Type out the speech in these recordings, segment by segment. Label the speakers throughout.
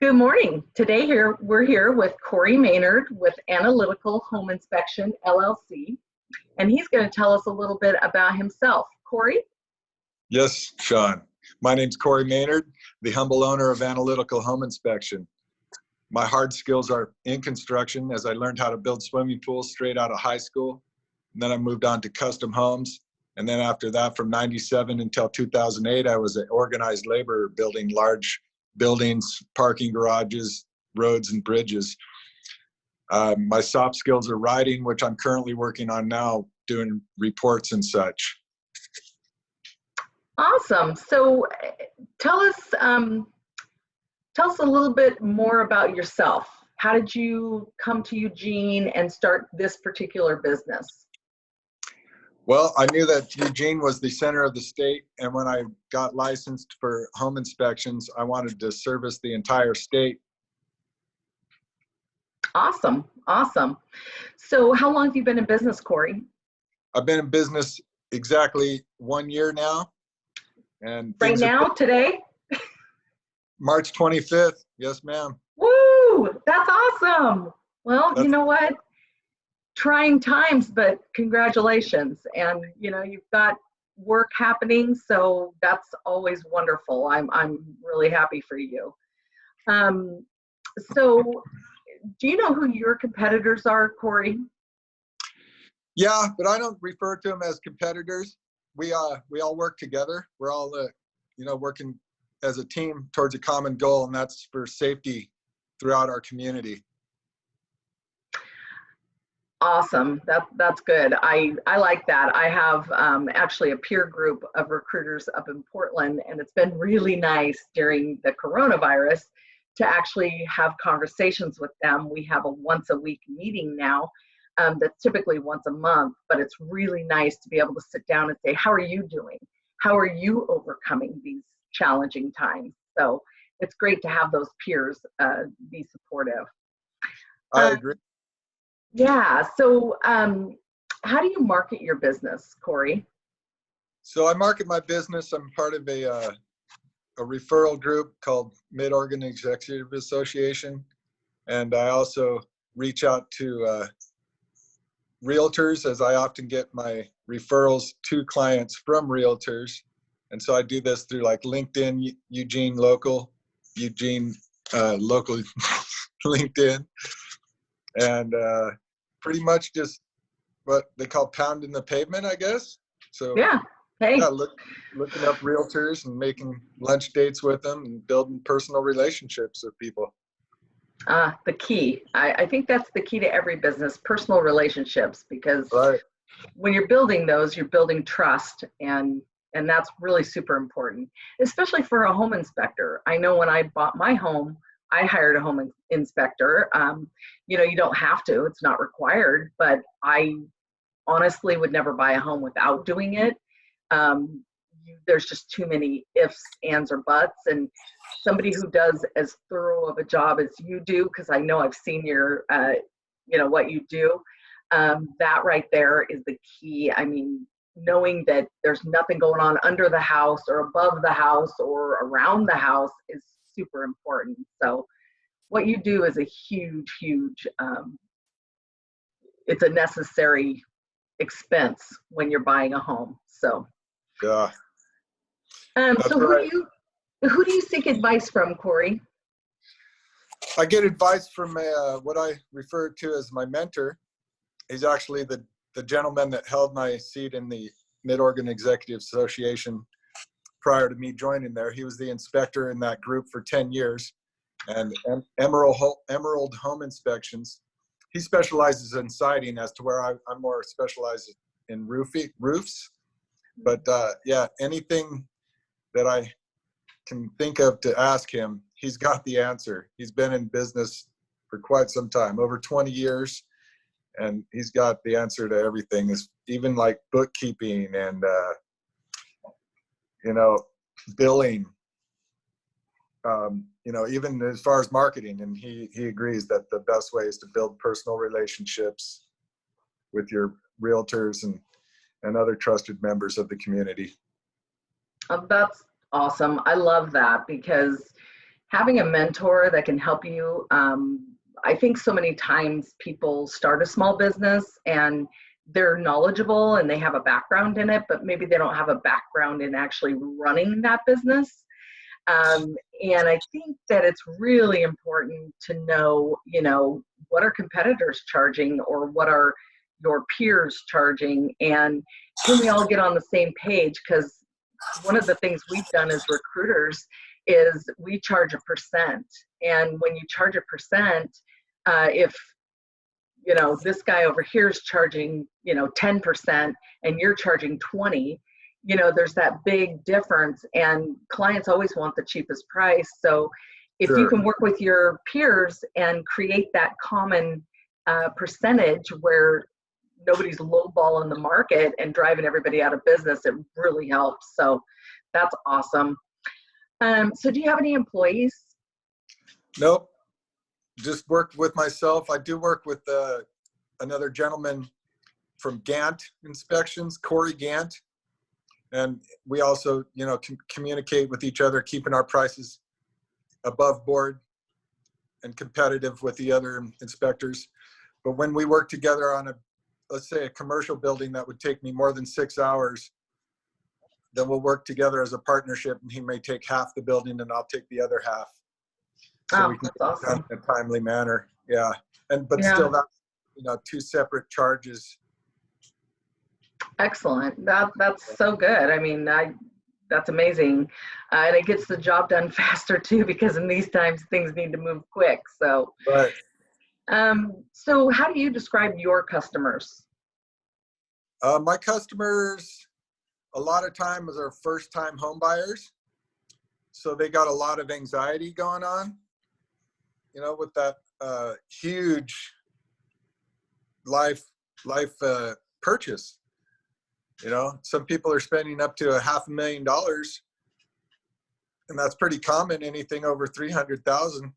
Speaker 1: Good morning. Today we're here with Cory Maynard with Analytical Home Inspection, LLC, and he's going to tell us a little bit about himself. Cory?
Speaker 2: Yes, Sean. My name's Cory Maynard, the humble owner of Analytical Home Inspection. My hard skills are in construction, as I learned how to build swimming pools straight out of high school. And then I moved on to custom homes. And then after that, from 97 until 2008, I was an organized laborer building large buildings, parking garages, roads, and bridges. My soft skills are writing, which I'm currently working on now, doing reports and such.
Speaker 1: Awesome. So tell us a little bit more about yourself. How did you come to Eugene and start this particular business?
Speaker 2: Well, I knew that Eugene was the center of the state, and when I got licensed for home inspections, I wanted to service the entire state.
Speaker 1: Awesome, awesome. So how long have you been in business, Cory?
Speaker 2: I've been in business exactly 1 year now. And
Speaker 1: right now, today?
Speaker 2: March 25th, yes ma'am.
Speaker 1: Woo, that's awesome. Well, you know what? Trying times, but congratulations. And you've got work happening, so that's always wonderful. I'm really happy for you. So do you know who your competitors are, Cory?
Speaker 2: Yeah, but I don't refer to them as competitors. We all work together. We're all working as a team towards a common goal, and that's for safety throughout our community.
Speaker 1: Awesome. That's good. I like that. I have actually a peer group of recruiters up in Portland, and it's been really nice during the coronavirus to actually have conversations with them. We have a once a week meeting now that's typically once a month, but it's really nice to be able to sit down and say, how are you doing? How are you overcoming these challenging times? So it's great to have those peers be supportive.
Speaker 2: I agree.
Speaker 1: Yeah. So how do you market your business, Cory?
Speaker 2: So I market my business. I'm part of a referral group called Mid-Oregon Executive Association. And I also reach out to realtors, as I often get my referrals to clients from realtors. And so I do this through like LinkedIn, Eugene local LinkedIn. And pretty much just what they call pounding the pavement, I guess. So
Speaker 1: yeah, hey.
Speaker 2: Yeah, looking up realtors and making lunch dates with them and building personal relationships with people.
Speaker 1: The key. I think that's the key to every business, personal relationships, because when you're building those, you're building trust, and that's really super important, especially for a home inspector. I know when I bought my home, I hired a home inspector. You don't have to, it's not required, but I honestly would never buy a home without doing it. There's just too many ifs, ands, or buts, and somebody who does as thorough of a job as you do, because I know I've seen your, what you do, that right there is the key. I mean, knowing that there's nothing going on under the house or above the house or around the house is super important. So what you do is a huge, it's a necessary expense when you're buying a home. So
Speaker 2: yeah.
Speaker 1: So who do you seek advice from, Cory?
Speaker 2: I get advice from what I refer to as my mentor. He's actually the gentleman that held my seat in the Mid-Oregon Executive Association prior to me joining there. He was the inspector in that group for 10 years, and Emerald Home Inspections. He specializes in siding, as to where I'm more specialized in roofs. But yeah, anything that I can think of to ask him, he's got the answer. He's been in business for quite some time, over 20 years, and he's got the answer to everything, is even like bookkeeping and billing, even as far as marketing. And he agrees that the best way is to build personal relationships with your realtors and other trusted members of the community.
Speaker 1: That's awesome. I love that because having a mentor that can help you, I think so many times people start a small business and they're knowledgeable and they have a background in it, but maybe they don't have a background in actually running that business. And I think that it's really important to know, what are competitors charging or what are your peers charging, and can we all get on the same page? Because one of the things we've done as recruiters is we charge a percent. And when you charge a percent, if this guy over here is charging 10% and you're charging 20, there's that big difference, and clients always want the cheapest price. So if you can work with your peers and create that common percentage where nobody's lowballing the market and driving everybody out of business, it really helps. So that's awesome. So do you have any employees?
Speaker 2: Nope. Just worked with myself. I do work with another gentleman from Gant Inspections, Cory Gant. And we also, communicate with each other, keeping our prices above board and competitive with the other inspectors. But when we work together on let's say a commercial building that would take me more than 6 hours, then we'll work together as a partnership, and he may take half the building and I'll take the other half. So we can
Speaker 1: that's awesome.
Speaker 2: in a timely manner. Yeah. But
Speaker 1: Yeah.
Speaker 2: still that's, 2 separate charges.
Speaker 1: Excellent. That's so good. I mean, that's amazing. And it gets the job done faster too, because in these times things need to move quick. So,
Speaker 2: Right.
Speaker 1: So how do you describe your customers?
Speaker 2: My customers, a lot of times, are first-time home buyers. So they got a lot of anxiety going on, with that huge life purchase. Some people are spending up to $500,000, and that's pretty common. Anything over 300,000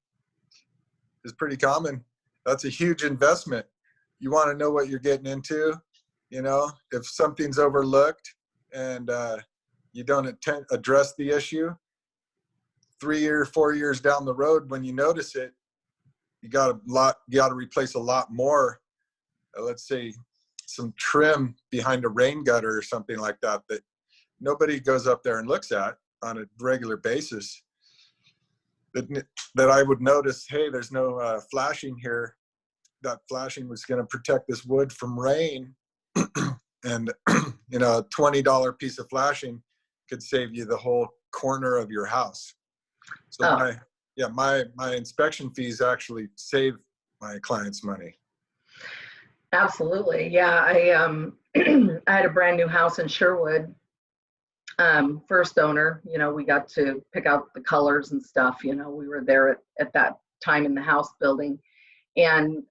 Speaker 2: is pretty common. That's a huge investment. You want to know what you're getting into. If something's overlooked and you don't address the issue, 3 or 4 years down the road, when you notice it, you got to replace a lot more. Let's say some trim behind a rain gutter or something like that nobody goes up there and looks at on a regular basis. That I would notice, hey, there's no flashing here. That flashing was going to protect this wood from rain. And, a $20 piece of flashing could save you the whole corner of your house. So my inspection fees actually save my clients money.
Speaker 1: Absolutely. Yeah. I had a brand new house in Sherwood. First owner, we got to pick out the colors and stuff. We were there at that time in the house building. And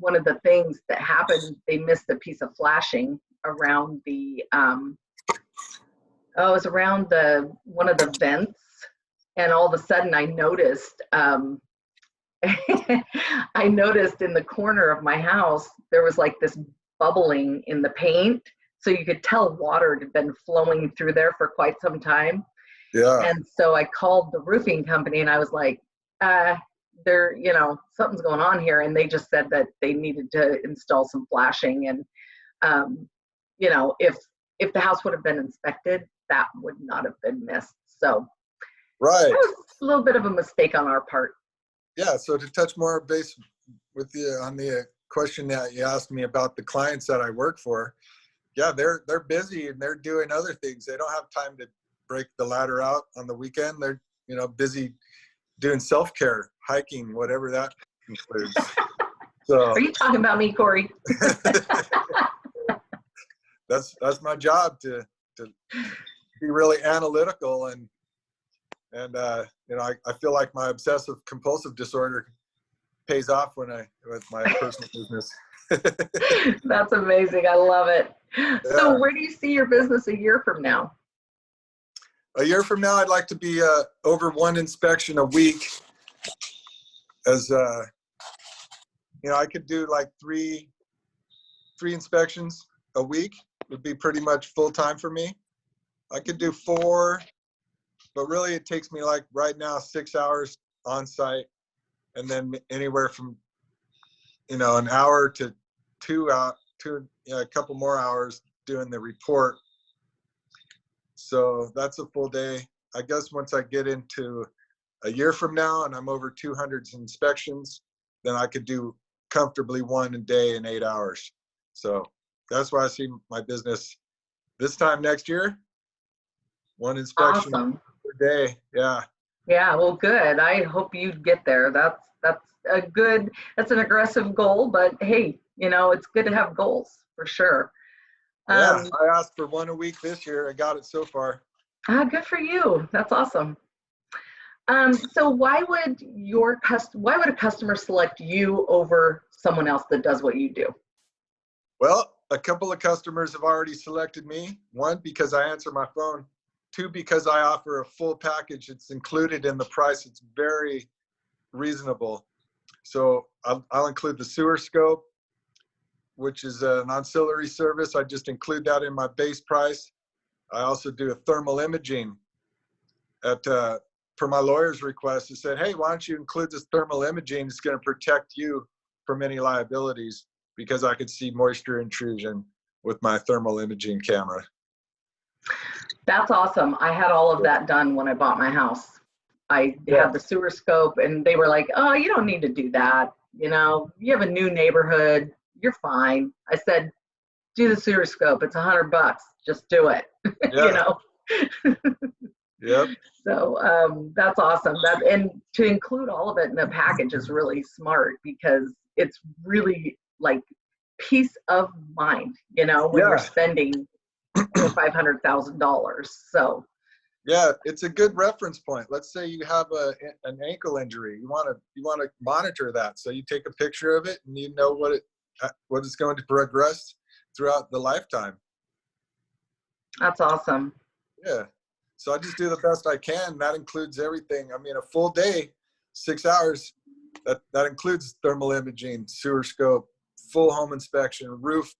Speaker 1: one of the things that happened, they missed a piece of flashing around the, it was around one of the vents. And all of a sudden I noticed, I noticed in the corner of my house, there was like this bubbling in the paint. So you could tell water had been flowing through there for quite some time.
Speaker 2: Yeah.
Speaker 1: And so I called the roofing company and I was like, something's going on here. And they just said that they needed to install some flashing. And, if the house would have been inspected, that would not have been missed. So
Speaker 2: right.
Speaker 1: That was a little bit of a mistake on our part.
Speaker 2: Yeah. So to touch more base with you on the question that you asked me about the clients that I work for, yeah, they're busy and they're doing other things. They don't have time to break the ladder out on the weekend. They're, busy doing self-care, hiking, whatever that includes. So
Speaker 1: are you talking about me, Cory?
Speaker 2: That's my job, to be really analytical and I feel like my obsessive compulsive disorder pays off with my personal business.
Speaker 1: That's amazing. I love it.
Speaker 2: Yeah.
Speaker 1: So where do you see your business a year from now?
Speaker 2: A year from now, I'd like to be over 1 inspection a week. As I could do like three inspections a week would be pretty much full time for me. I could do 4, but really it takes me like right now 6 hours on site, and then anywhere from an hour to a couple more hours doing the report. So that's a full day. I guess once I get into a year from now and I'm over 200 inspections, then I could do comfortably one a day in 8 hours. So that's why I see my business this time next year, one inspection per day. Yeah.
Speaker 1: Yeah, well, good. I hope you get there. That's an aggressive goal, but hey, it's good to have goals for sure.
Speaker 2: Yeah, I asked for one a week this year. I got it so far.
Speaker 1: Good for you. That's awesome. So why would a customer select you over someone else that does what you do?
Speaker 2: Well, a couple of customers have already selected me. One, because I answer my phone. Two, because I offer a full package. It's included in the price. It's very reasonable. So I'll include the sewer scope, which is an ancillary service. I just include that in my base price. I also do a thermal imaging per my lawyer's request. He said, hey, why don't you include this thermal imaging? It's going to protect you from any liabilities, because I could see moisture intrusion with my thermal imaging camera.
Speaker 1: That's awesome. I had all of that done when I bought my house. I had the sewer scope, and they were like, oh, you don't need to do that. You have a new neighborhood. You're fine. I said, do the sewer scope. It's $100. Just do it.
Speaker 2: Yeah. Yep.
Speaker 1: So that's awesome. And to include all of it in a package is really smart, because it's really like peace of mind, when you're spending over $500,000. So
Speaker 2: yeah, it's a good reference point. Let's say you have an ankle injury. You want to monitor that. So you take a picture of it, and you know what it's going to progress throughout the lifetime.
Speaker 1: That's awesome.
Speaker 2: Yeah. So I just do the best I can. That includes everything. I mean, a full day, 6 hours, that includes thermal imaging, sewer scope, full home inspection, roof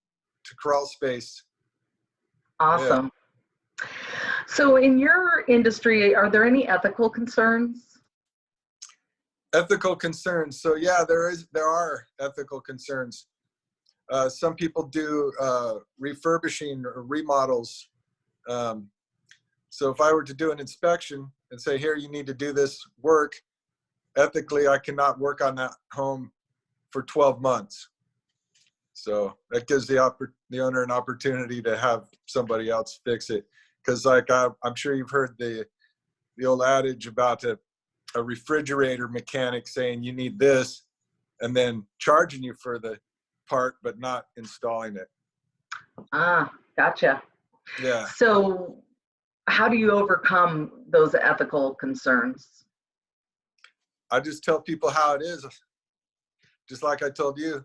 Speaker 2: to crawl space.
Speaker 1: Awesome. Yeah. So in your industry, are there any ethical concerns?
Speaker 2: Ethical concerns. So yeah, there are ethical concerns. Some people do refurbishing or remodels. So if I were to do an inspection and say, here, you need to do this work, ethically, I cannot work on that home for 12 months. So that gives the owner an opportunity to have somebody else fix it. Because like I'm sure you've heard the old adage about a refrigerator mechanic saying you need this, and then charging you for the part but not installing it.
Speaker 1: Gotcha.
Speaker 2: Yeah.
Speaker 1: So how do you overcome those ethical concerns?
Speaker 2: I just tell people how it is. Just like I told you,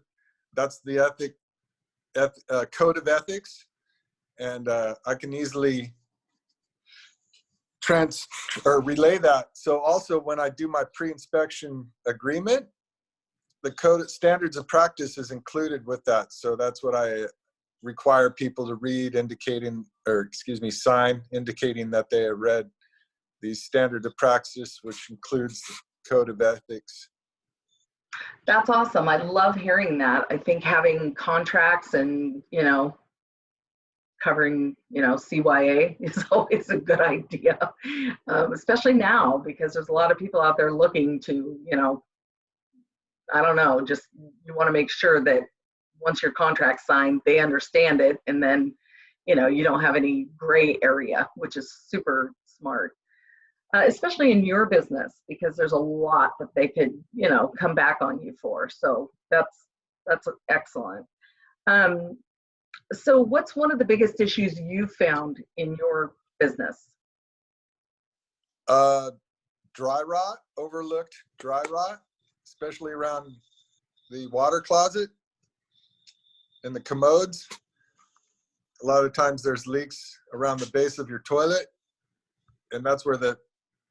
Speaker 2: that's the code of ethics. And I can easily relay that. So also when I do my pre-inspection agreement, the code standards of practice is included with that. So that's what I require people to read, sign indicating that they have read the standard of practice, which includes the code of ethics.
Speaker 1: That's awesome. I love hearing that. I think having contracts and, covering, CYA is always a good idea, especially now, because there's a lot of people out there looking to, I don't know, just you want to make sure that once your contract's signed, they understand it, and then, you don't have any gray area, which is super smart, especially in your business, because there's a lot that they could, come back on you for. So that's excellent. So what's one of the biggest issues you found in your business?
Speaker 2: Dry rot, overlooked dry rot, especially around the water closet and the commodes. A lot of times there's leaks around the base of your toilet, and that's where the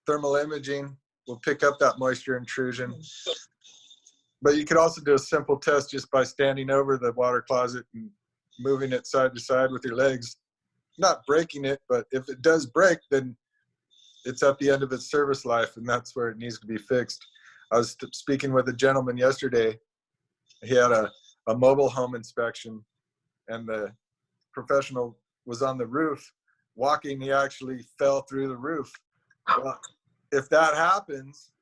Speaker 2: thermal imaging will pick up that moisture intrusion. But you could also do a simple test just by standing over the water closet and moving it side to side with your legs, not breaking it, but if it does break, then it's at the end of its service life, and that's where it needs to be fixed. I was speaking with a gentleman yesterday. He had a mobile home inspection, and the professional was on the roof walking. He actually fell through the roof. Well, if that happens,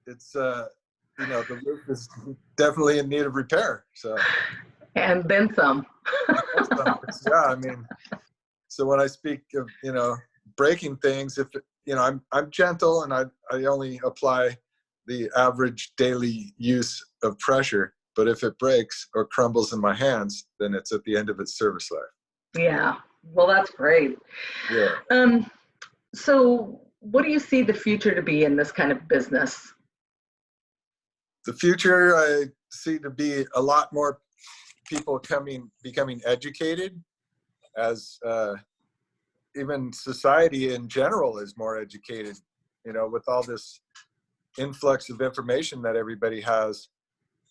Speaker 2: it's the roof is definitely in need of repair. So,
Speaker 1: and then some.
Speaker 2: Yeah, I mean, so when I speak of breaking things, if I'm gentle, and I only apply the average daily use of pressure. But if it breaks or crumbles in my hands, then it's at the end of its service life.
Speaker 1: Yeah, well, that's great.
Speaker 2: Yeah.
Speaker 1: So what do you see the future to be in this kind of business?
Speaker 2: The future I see to be a lot more people becoming educated, as even society in general is more educated, with all this influx of information that everybody has.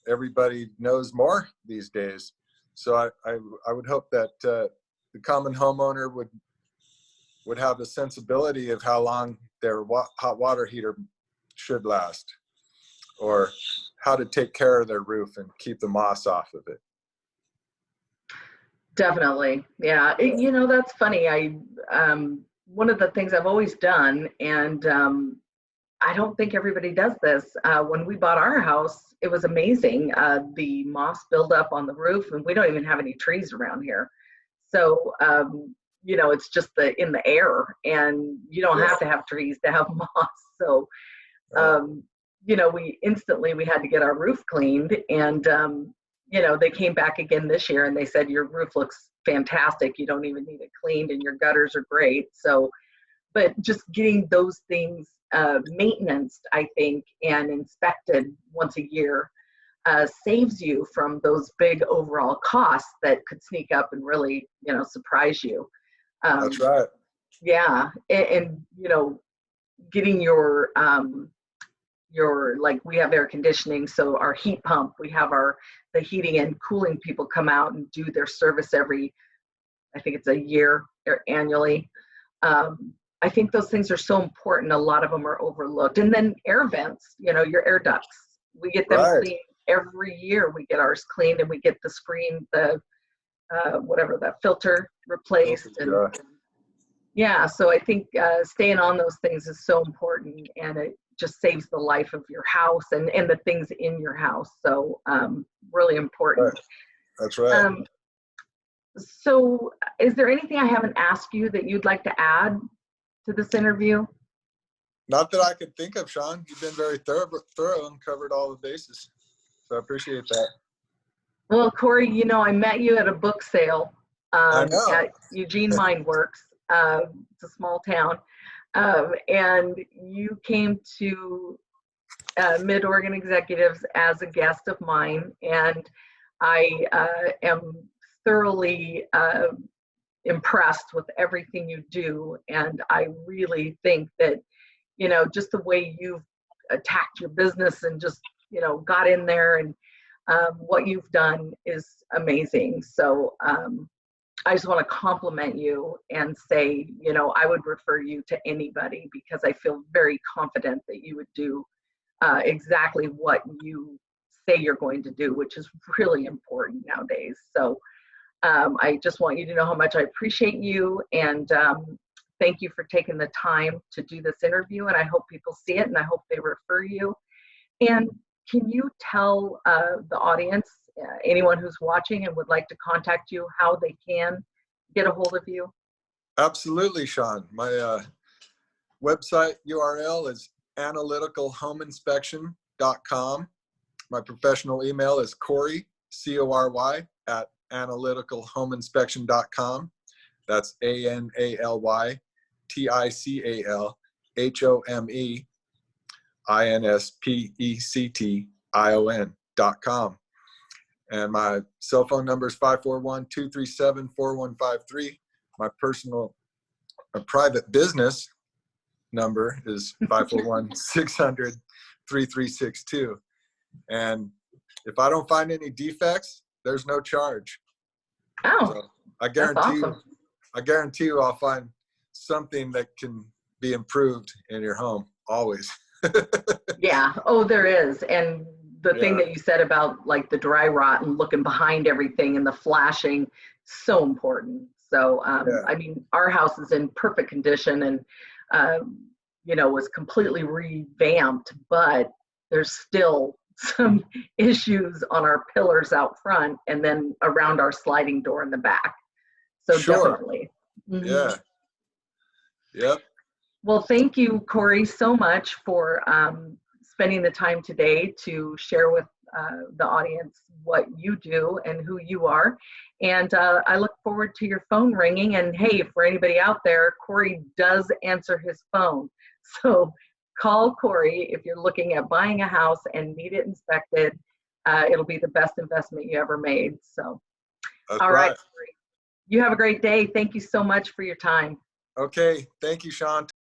Speaker 2: Everybody knows more these days. So I would hope that the common homeowner would have a sensibility of how long their hot water heater should last, or how to take care of their roof and keep the moss off of it.
Speaker 1: Definitely. Yeah. That's funny. One of the things I've always done, and I don't think everybody does this. When we bought our house, it was amazing. The moss buildup on the roof, and we don't even have any trees around here. So, it's just in the air, and you don't have to have trees to have moss. So, we had to get our roof cleaned, and, they came back again this year and they said, your roof looks fantastic. You don't even need it cleaned, and your gutters are great. So, but just getting those things maintenance, I think, and inspected once a year saves you from those big overall costs that could sneak up and really, surprise you.
Speaker 2: That's right.
Speaker 1: Yeah. And getting your, like, we have air conditioning, so our heat pump, we have the heating and cooling people come out and do their service every, I think it's a year or annually. I think those things are so important. A lot of them are overlooked. And then air vents, your air ducts, we get them cleaned every year. We get ours cleaned, and we get the screen, the filter replaced. So I think staying on those things is so important, and it just saves the life of your house and the things in your house. So really important.
Speaker 2: Right. That's right.
Speaker 1: So is there anything I haven't asked you that you'd like to add to this interview?
Speaker 2: Not that I could think of, Sean. You've been very thorough and covered all the bases. So I appreciate that.
Speaker 1: Well, Cory, I met you at a book sale
Speaker 2: I know.
Speaker 1: at Eugene Mine Works. It's a small town. And you came to Mid-Oregon Executives as a guest of mine. And I am thoroughly impressed with everything you do. And I really think that, just the way you've attacked your business and just, got in there, and what you've done is amazing. So I just want to compliment you and say, I would refer you to anybody, because I feel very confident that you would do exactly what you say you're going to do, which is really important nowadays. So I just want you to know how much I appreciate you, and thank you for taking the time to do this interview. And I hope people see it, and I hope they refer you. And can you tell the audience, anyone who's watching and would like to contact you, how they can get a hold of you?
Speaker 2: Absolutely, Sean. My website URL is analyticalhomeinspection.com. My professional email is Cory, Cory, at analyticalhomeinspection.com. That's ANALYTICALHOMEINSPECTION.com. And my cell phone number is 541-237-4153. My private business number is 541-600-3362. And if I don't find any defects, there's no charge.
Speaker 1: Oh,
Speaker 2: so I guarantee
Speaker 1: awesome.
Speaker 2: I guarantee you I'll find something that can be improved in your home, always.
Speaker 1: Yeah. Oh, there is. And the thing that you said about like the dry rot and looking behind everything and the flashing, so important. So, I mean, our house is in perfect condition and, you know, was completely revamped, but there's still some issues on our pillars out front and then around our sliding door in the back. So definitely. Mm-hmm.
Speaker 2: Yeah. Yep.
Speaker 1: Well, thank you, Cory, so much for spending the time today to share with the audience what you do and who you are. And I look forward to your phone ringing. And hey, for anybody out there, Cory does answer his phone. So call Cory if you're looking at buying a house and need it inspected. It'll be the best investment you ever made. So, all right, Cory. You have a great day. Thank you so much for your time.
Speaker 2: Okay. Thank you, Sean.